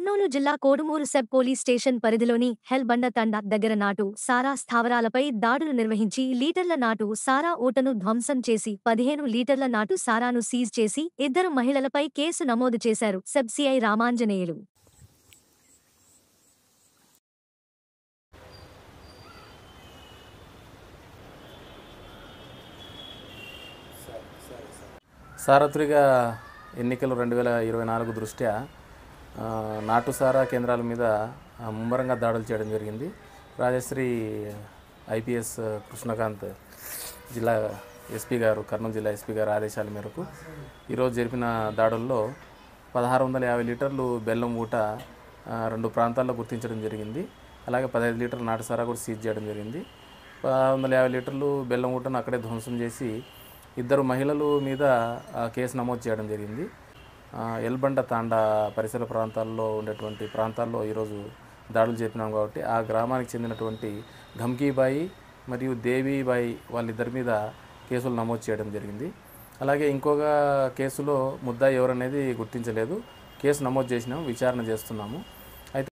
కర్నూలు జిల్లా Kodumur SEB police station పరిధిలోని హెల్బండ తండా దగ్గర నాటు సారా స్థావరాలపై దాడులు నిర్వహించి లీటర్ల నాటు సారా ఊటను ధ్వంసం చేసి 15 లీటర్ల నాటు సారాను సీజ్ చేసి 2 మహిళలపై కేసు నమోదు చేశారు సెబ్ సిఐ రామాంజనేయులు. సార్వత్రిక ఎన్నికలు 2024 దృష్ట్యా నాటు సారా కేంద్రాల మీద ముమ్మరంగా దాడులు చేయడం జరిగింది. రాజశ్రీ ఐపీఎస్ కృష్ణకాంత్ జిల్లా ఎస్పీ గారు, కర్నూలు జిల్లా ఎస్పీ గారు ఆదేశాల మేరకు ఈరోజు జరిపిన దాడుల్లో 1650 లీటర్లు బెల్లం ఊట 2 ప్రాంతాల్లో గుర్తించడం జరిగింది. అలాగే 15 లీటర్ల నాటు సారా కూడా సీజ్ చేయడం జరిగింది. 1650 లీటర్లు బెల్లం ఊటను అక్కడే ధ్వంసం చేసి 2 మహిళల మీద కేసు నమోదు చేయడం జరిగింది. ఎల్బండ తాండా పరిసర ప్రాంతాల్లో ఉండేటువంటి ప్రాంతాల్లో ఈరోజు దాడులు చేపినాం కాబట్టి ఆ గ్రామానికి చెందినటువంటి ఘమ్కీబాయి మరియు దేవీబాయి వాళ్ళిద్దరి మీద కేసులు నమోదు చేయడం జరిగింది. అలాగే ఇంకొక కేసులో ముద్దాయి ఎవరనేది గుర్తించలేదు. కేసు నమోదు చేసినాము, విచారణ చేస్తున్నాము.